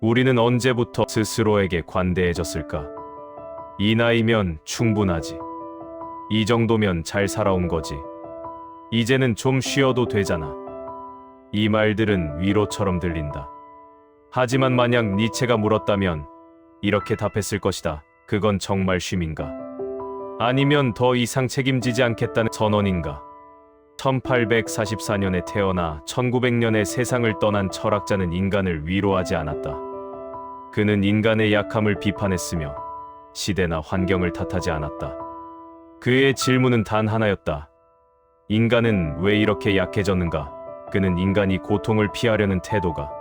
우리는 언제부터 스스로에게 관대해졌을까? 이 나이면 충분하지. 이 정도면 잘 살아온 거지. 이제는 좀 쉬어도 되잖아. 이 말들은 위로처럼 들린다. 하지만 만약 니체가 물었다면 이렇게 답했을 것이다. 그건 정말 쉼인가? 아니면 더 이상 책임지지 않겠다는 선언인가? 1844년에 태어나 1900년에 세상을 떠난 철학자는 인간을 위로하지 않았다. 그는 인간의 약함을 비판했으며 시대나 환경을 탓하지 않았다. 그의 질문은 단 하나였다. 인간은 왜 이렇게 약해졌는가? 그는 인간이 고통을 피하려는 태도가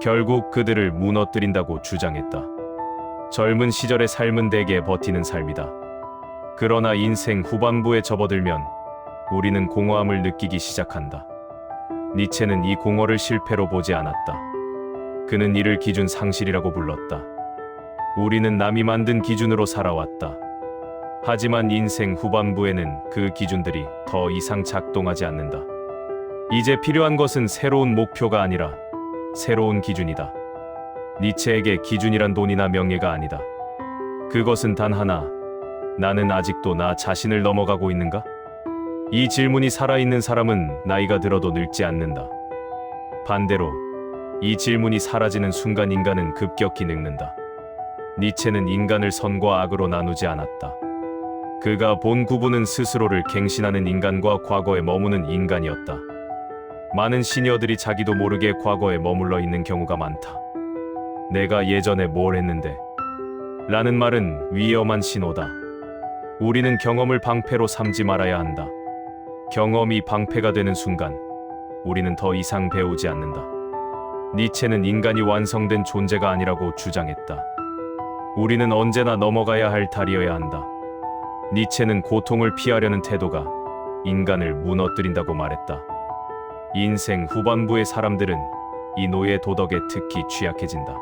결국 그들을 무너뜨린다고 주장했다. 젊은 시절의 삶은 대개 버티는 삶이다. 그러나 인생 후반부에 접어들면 우리는 공허함을 느끼기 시작한다. 니체는 이 공허를 실패로 보지 않았다. 그는 이를 기준 상실이라고 불렀다. 우리는 남이 만든 기준으로 살아왔다. 하지만 인생 후반부에는 그 기준들이 더 이상 작동하지 않는다. 이제 필요한 것은 새로운 목표가 아니라 새로운 기준이다. 니체에게 기준이란 돈이나 명예가 아니다. 그것은 단 하나, 나는 아직도 나 자신을 넘어가고 있는가? 이 질문이 살아있는 사람은 나이가 들어도 늙지 않는다. 반대로 이 질문이 사라지는 순간 인간은 급격히 늙는다. 니체는 인간을 선과 악으로 나누지 않았다. 그가 본 구분은 스스로를 갱신하는 인간과 과거에 머무는 인간이었다. 많은 시니어들이 자기도 모르게 과거에 머물러 있는 경우가 많다. 내가 예전에 뭘 했는데? 라는 말은 위험한 신호다. 우리는 경험을 방패로 삼지 말아야 한다. 경험이 방패가 되는 순간 우리는 더 이상 배우지 않는다. 니체는 인간이 완성된 존재가 아니라고 주장했다. 우리는 언제나 넘어가야 할 달이어야 한다. 니체는 고통을 피하려는 태도가 인간을 무너뜨린다고 말했다. 인생 후반부의 사람들은 이 노예 도덕에 특히 취약해진다.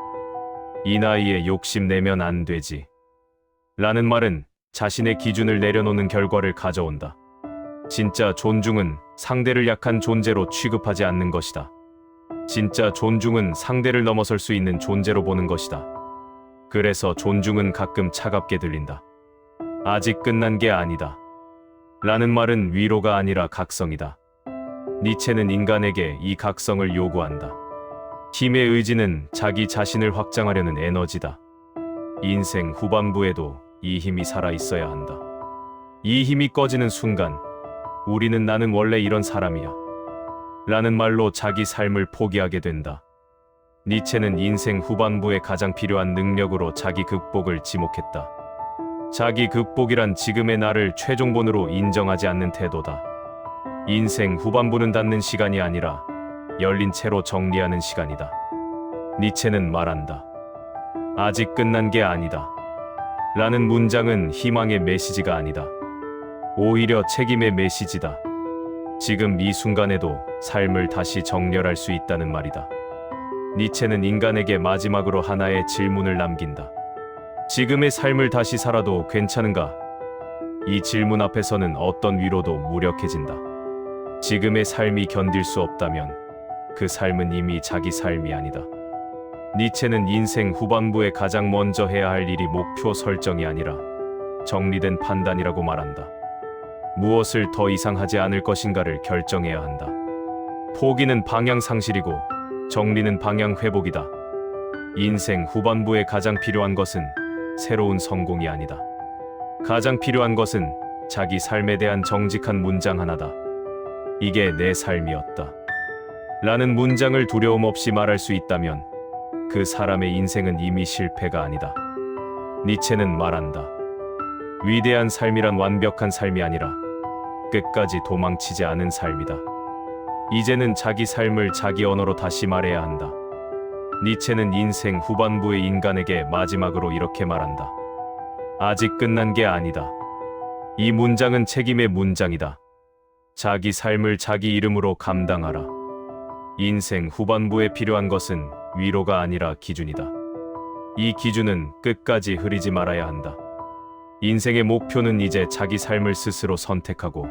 이 나이에 욕심내면 안 되지. 라는 말은 자신의 기준을 내려놓는 결과를 가져온다. 진짜 존중은 상대를 약한 존재로 취급하지 않는 것이다. 진짜 존중은 상대를 넘어설 수 있는 존재로 보는 것이다. 그래서 존중은 가끔 차갑게 들린다. 아직 끝난 게 아니다. 라는 말은 위로가 아니라 각성이다. 니체는 인간에게 이 각성을 요구한다. 힘의 의지는 자기 자신을 확장하려는 에너지다. 인생 후반부에도 이 힘이 살아 있어야 한다. 이 힘이 꺼지는 순간 우리는 나는 원래 이런 사람이야 라는 말로 자기 삶을 포기하게 된다. 니체는 인생 후반부에 가장 필요한 능력으로 자기 극복을 지목했다. 자기 극복이란 지금의 나를 최종본으로 인정하지 않는 태도다. 인생 후반부는 닫는 시간이 아니라 열린 채로 정리하는 시간이다. 니체는 말한다. 아직 끝난 게 아니다. 라는 문장은 희망의 메시지가 아니다. 오히려 책임의 메시지다. 지금 이 순간에도 삶을 다시 정렬할 수 있다는 말이다. 니체는 인간에게 마지막으로 하나의 질문을 남긴다. 지금의 삶을 다시 살아도 괜찮은가? 이 질문 앞에서는 어떤 위로도 무력해진다. 지금의 삶이 견딜 수 없다면 그 삶은 이미 자기 삶이 아니다. 니체는 인생 후반부에 가장 먼저 해야 할 일이 목표 설정이 아니라 정리된 판단이라고 말한다. 무엇을 더 이상 하지 않을 것인가를 결정해야 한다. 포기는 방향 상실이고 정리는 방향 회복이다. 인생 후반부에 가장 필요한 것은 새로운 성공이 아니다. 가장 필요한 것은 자기 삶에 대한 정직한 문장 하나다. 이게 내 삶이었다. 라는 문장을 두려움 없이 말할 수 있다면 그 사람의 인생은 이미 실패가 아니다. 니체는 말한다. 위대한 삶이란 완벽한 삶이 아니라 끝까지 도망치지 않은 삶이다. 이제는 자기 삶을 자기 언어로 다시 말해야 한다. 니체는 인생 후반부의 인간에게 마지막으로 이렇게 말한다. 아직 끝난 게 아니다. 이 문장은 책임의 문장이다. 자기 삶을 자기 이름으로 감당하라. 인생 후반부에 필요한 것은 위로가 아니라 기준이다. 이 기준은 끝까지 흐리지 말아야 한다. 인생의 목표는 이제 자기 삶을 스스로 선택하고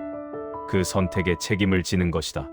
그 선택에 책임을 지는 것이다.